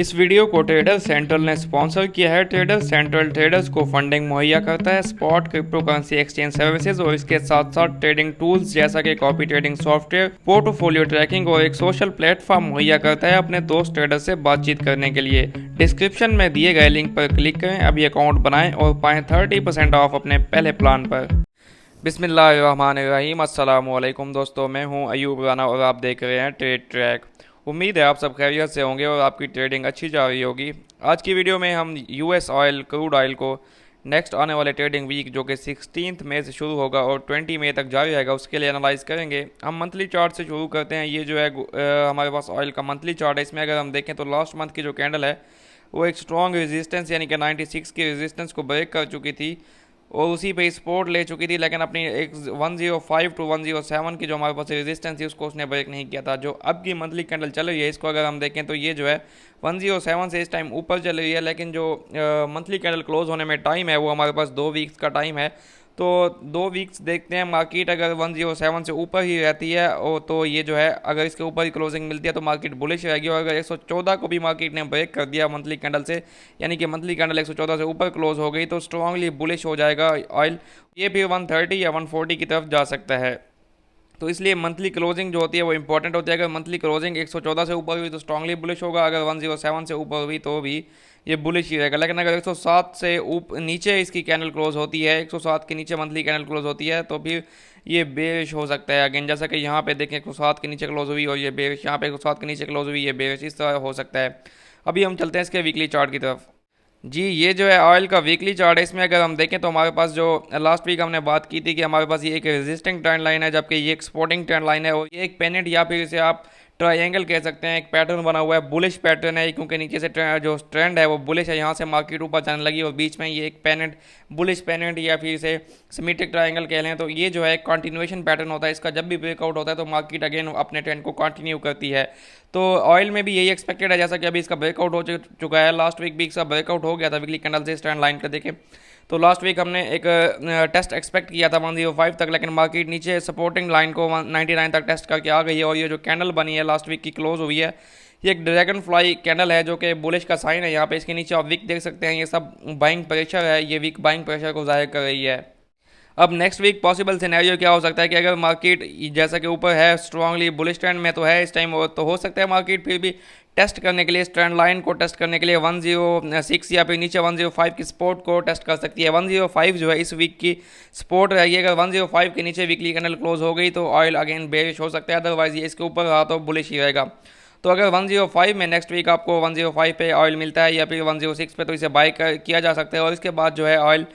इस वीडियो को trader central ने स्पॉन्सर किया है। ट्रेडर सेंट्रल ट्रेडर्स को फंडिंग मुहैया करता है, spot cryptocurrency exchange services और इसके साथ साथ ट्रेडिंग टूल्स जैसा कि copy trading software, portfolio tracking और एक सोशल प्लेटफॉर्म मुहैया करता है अपने दोस्त ट्रेडर से बातचीत करने के लिए। डिस्क्रिप्शन में दिए गए लिंक पर क्लिक करें, अभी अकाउंट बनाएं और पाएं 30% ऑफ अपने पहले प्लान पर। बिस्मिल्लाहिर्रहमानिर्रहीम, अस्सलाम वालेकुम दोस्तों, मैं हूं अयूब राना और आप देख रहे हैं ट्रेड ट्रैक। उम्मीद है आप सब खैरियत से होंगे और आपकी ट्रेडिंग अच्छी जा रही होगी। आज की वीडियो में हम यूएस ऑयल, क्रूड ऑयल को नेक्स्ट आने वाले ट्रेडिंग वीक जो कि 16 मई से शुरू होगा और 20 मई तक जारी रहेगा उसके लिए एनालाइज करेंगे। हम मंथली चार्ट से शुरू करते हैं। ये जो है हमारे पास ऑयल का मंथली चार्ट है। इसमें अगर हम देखें तो लास्ट मंथ की जो कैंडल है वो एक स्ट्रॉन्ग रेजिस्टेंस यानी कि 96 की रेजिस्टेंस को ब्रेक कर चुकी थी और उसी पे सपोर्ट ले चुकी थी, लेकिन अपनी एक 105 टू 107 की जो हमारे पास रेजिस्टेंस थी उसको उसने ब्रेक नहीं किया था। जो अब की मंथली कैंडल चल रही है इसको अगर हम देखें तो ये जो है 107 से इस टाइम ऊपर चल रही है, लेकिन जो मंथली कैंडल क्लोज होने में टाइम है वो हमारे पास 2 वीक्स का टाइम है। तो 2 वीक्स देखते हैं। मार्केट अगर 107 से ऊपर ही रहती है और तो ये जो है अगर इसके ऊपर ही क्लोजिंग मिलती है तो मार्केट बुलिश रहेगी, और अगर 114 को भी मार्केट ने ब्रेक कर दिया मंथली कैंडल से, यानी कि मंथली कैंडल 114 से ऊपर क्लोज हो गई, तो स्ट्रांगली बुलिश हो जाएगा ऑयल। ये भी 130 या 140 की तरफ जा सकता है। तो इसलिए मंथली क्लोजिंग जो होती है वो इंपॉर्टेंट होती है। अगर मंथली क्लोजिंग 114 से ऊपर हुई तो स्ट्रांगली बुलिश होगा, अगर 107 से ऊपर हुई तो भी ये बुलिश ही रहेगा। लेकिन अगर 107 से नीचे इसकी कैंडल क्लोज होती है, 107 के नीचे मंथली कैंडल क्लोज होती है तो फिर ये बेरिश हो सकता है। अगेन जैसा कि यहाँ पे देखें 107 के नीचे क्लोज हुई और ये बेरिश, यहाँ पे 107 के नीचे क्लोज हुई ये बेरिश, इस तरह हो सकता है। अभी हम चलते हैं इसके वीकली चार्ट की तरफ। जी, ये जो है ऑयल का वीकली चार्ट है। इसमें अगर हम देखें तो हमारे पास जो लास्ट वीक हमने बात की थी कि हमारे पास ये एक रेजिस्टिंग ट्रेंड लाइन है, जबकि ये एक सपोर्टिंग ट्रेंड लाइन है और ये एक पेनेट या फिर इसे आप ट्रायंगल कह सकते हैं। एक पैटर्न बना हुआ है, बुलिश पैटर्न है, क्योंकि नीचे से जो ट्रेंड है वो बुलिश है, यहाँ से मार्केट ऊपर जाने लगी और बीच में ये एक पेनेट, बुलिश पेनेट या फिर इसे सिमेट्रिक ट्रायंगल कह लें। तो ये जो है कंटिन्यूएशन पैटर्न होता है। इसका जब भी ब्रेकआउट होता है तो मार्केट अगेन अपने ट्रेंड को कंटिन्यू करती है। तो ऑयल में भी यही एक्सपेक्टेड है, जैसा कि अभी इसका ब्रेकआउट हो चुका है। लास्ट वीक भी इसका ब्रेकआउट हो गया था वीकली कैंडल से स्टैंड लाइन का देखें तो लास्ट वीक हमने एक टेस्ट एक्सपेक्ट किया था 105 तक, लेकिन मार्केट नीचे सपोर्टिंग लाइन को 199 तक टेस्ट करके आ गई है। और ये जो कैंडल बनी है लास्ट वीक की क्लोज हुई है, ये एक ड्रैगन फ्लाई कैंडल है जो कि बुलिश का साइन है। यहाँ पे इसके नीचे आप वीक देख सकते हैं, ये सब बाइंग प्रेशर है, ये वीक बाइंग प्रेशर को जाहिर कर रही है। अब नेक्स्ट वीक पॉसिबल सिनेरियो क्या हो सकता है कि अगर मार्केट जैसा कि ऊपर है स्ट्रांगली बुलिश ट्रेंड में तो है इस टाइम, तो हो सकता है मार्केट फिर भी टेस्ट करने के लिए, इस ट्रेंड लाइन को टेस्ट करने के लिए 106 या फिर नीचे 105 की सपोर्ट को टेस्ट कर सकती है। 105 जो है इस वीक की सपोर्ट रहेगी। अगर 105 के नीचे वीकली कैंडल क्लोज हो गई तो ऑयल अगेन बेरिश हो सकता है, अदरवाइज ये इसके ऊपर रहा तो बुलिश ही रहेगा। तो अगर 105 में नेक्स्ट वीक आपको 105 पे ऑयल मिलता है या फिर 106 पे तो इसे बाय किया जा सकता है, और इसके बाद जो है ऑयल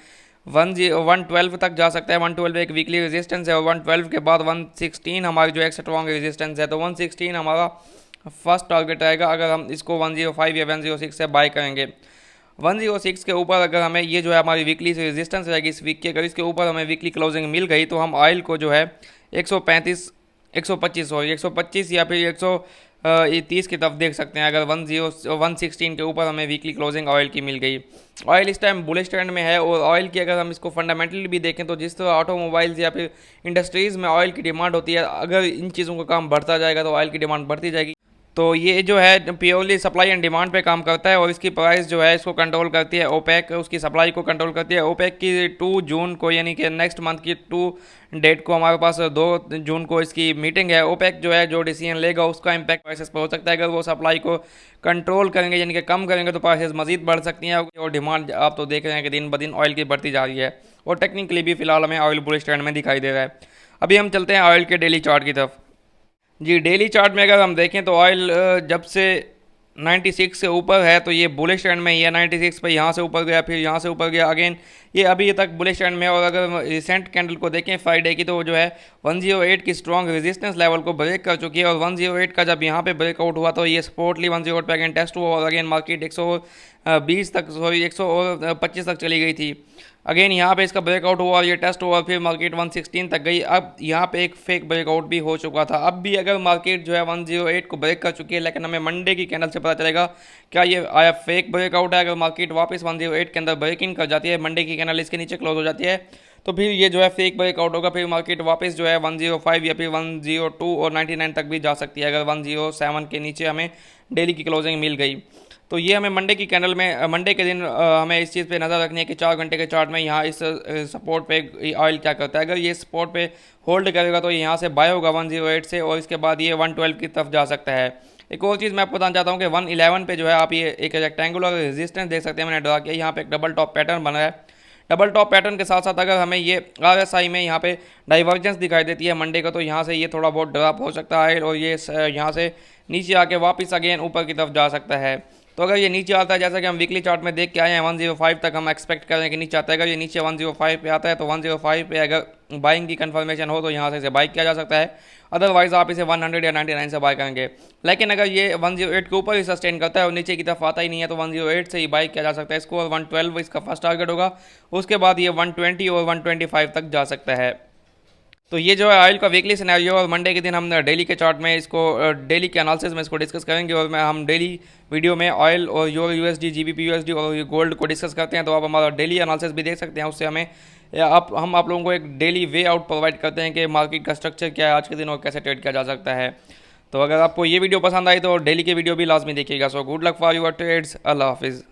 112 तक जा सकता है। 112 एक वीकली रेजिस्टेंस है और 112 के बाद 116 हमारी जो एक स्ट्रॉन्ग रेजिस्टेंस है। तो 116 हमारा फर्स्ट टारगेट रहेगा अगर हम इसको 105 या 106 से बाय करेंगे। 106 के ऊपर अगर हमें ये जो है हमारी वीकली से रेजिस्टेंस रहेगी इस वीक की, अगर इसके ऊपर हमें वीकली क्लोजिंग मिल गई तो हम ऑयल को जो है 125 या फिर 130 की तरफ देख सकते हैं। अगर 116 के ऊपर हमें वीकली क्लोजिंग ऑयल की मिल गई। ऑयल इस टाइम बुलिश ट्रेंड में है और ऑयल की अगर हम इसको फंडामेंटली भी देखें तो जिस तरह ऑटोमोबाइल्स या फिर इंडस्ट्रीज़ में ऑयल की डिमांड होती है, अगर इन चीज़ों का काम बढ़ता जाएगा तो ऑयल की डिमांड बढ़ती जाएगी। तो ये जो है प्योरली सप्लाई एंड डिमांड पे काम करता है और इसकी प्राइस जो है इसको कंट्रोल करती है ओपेक, उसकी सप्लाई को कंट्रोल करती है। ओपेक की 2 जून को यानी कि नेक्स्ट मंथ की 2 डेट को हमारे पास 2 जून को इसकी मीटिंग है। ओपेक जो है जो डिसीजन लेगा उसका इम्पैक्ट प्राइसेस पर हो सकता है। अगर वो सप्लाई को कंट्रोल करेंगे यानी कि कम करेंगे तो प्राइसेस मजीद बढ़ सकती हैं और डिमांड आप तो देख रहे हैं कि दिन ब दिन ऑयल की बढ़ती जा रही है और टेक्निकली भी फिलहाल हमें ऑयल बुलिश ट्रेंड में दिखाई दे रहा है। अभी हम चलते हैं ऑयल के डेली चार्ट की तरफ। जी, डेली चार्ट में अगर हम देखें तो ऑयल जब से 96 से ऊपर है तो ये बुलिश ट्रेंड में ही है। 96 पे यहाँ से ऊपर गया, फिर यहाँ से ऊपर गया, अगेन ये अभी तक बुलिश ट्रेंड में है। और अगर रिसेंट कैंडल को देखें फ्राइडे की तो वो जो है 108 की स्ट्रॉन्ग रेजिस्टेंस लेवल को ब्रेक कर चुकी है और 108 का जब यहाँ पे ब्रेकआउट हुआ तो ये सपोर्टली 108 पे अगेन टेस्ट हुआ और अगेन मार्केट 120 तक 125 तक चली गई थी। अगेन यहाँ पे इसका ब्रेकआउट हुआ और ये टेस्ट हुआ, फिर मार्केट 116 तक गई। अब यहाँ पे एक फेक ब्रेकआउट भी हो चुका था। अब भी अगर मार्केट जो है 108 को ब्रेक कर चुकी है, लेकिन हमें मंडे की कैंडल से पता चलेगा क्या ये आया फेक ब्रेकआउट है। अगर मार्केट वापस 108 के अंदर ब्रेक इन कर जाती है, मंडे की कैंडल इसके नीचे क्लोज हो जाती है, तो फिर ये जो है फेक ब्रेकआउट होगा। फिर मार्केट वापस जो है 105 या फिर 102 और 99 तक भी जा सकती है अगर 107 के नीचे हमें डेली की क्लोजिंग मिल गई। तो ये हमें मंडे की कैंडल में मंडे के दिन हमें इस चीज़ पे नज़र रखनी है कि 4 घंटे के चार्ट में यहाँ इस सपोर्ट पे ऑयल क्या करता है। अगर ये सपोर्ट पे होल्ड करेगा तो यहाँ से बाय होगा 108 से, और इसके बाद ये 112 की तरफ जा सकता है। एक और चीज़ मैं आपको बताना चाहता हूँ कि 111 पे जो है आप ये एक रेक्टेंगुलर रेजिस्टेंस देख सकते हैं, मैंने ड्रा किया। यहाँ पे एक डबल टॉप पैटर्न बना है। डबल टॉप पैटर्न के साथ साथ अगर हमें ये RSI में यहाँ पे डाइवर्जेंस दिखाई देती है मंडे का, तो यहाँ से ये थोड़ा बहुत ड्रॉप हो सकता है और ये यहाँ से नीचे आके वापस अगेन ऊपर की तरफ जा सकता है। तो अगर ये नीचे आता है, जैसा कि हम वीकली चार्ट में देख के आए हैं, 105 तक हम एक्सपेक्ट कर रहे हैं कि नीचे आता है। अगर ये नीचे 105 पे आता है तो 105 पे अगर बाइंग की कंफर्मेशन हो तो यहाँ से इसे बाई किया जा सकता है। अदरवाइज आप इसे 100 या 99 से बाय करेंगे। लेकिन अगर ये 108 के ऊपर ही सस्टेन करता है और नीचे की तरफ आता ही नहीं है तो 108 से ही बाई किया जा सकता है इसको, और 112 इसका फर्स्ट टारगेट होगा। उसके बाद ये 120 और 125 तक जा सकता है। तो ये जो है ऑयल का वीकली सिनेरियो, और मंडे के दिन हम डेली के चार्ट में इसको डेली के एनालिसिस में इसको डिस्कस करेंगे, और हम डेली वीडियो में ऑयल और यूरो USD GBP USD और गोल्ड को डिस्कस करते हैं। तो आप हमारा डेली एनालिसिस भी देख सकते हैं, उससे हमें हम आप लोगों को एक डेली वे आउट प्रोवाइड करते हैं कि मार्केट का स्ट्रक्चर क्या है आज के दिन और कैसे ट्रेड किया जा सकता है। तो अगर आपको ये वीडियो पसंद आई तो डेली के वीडियो भी लाजमी देखिएगा। So good luck for your trades. अल्लाह हाफिज़।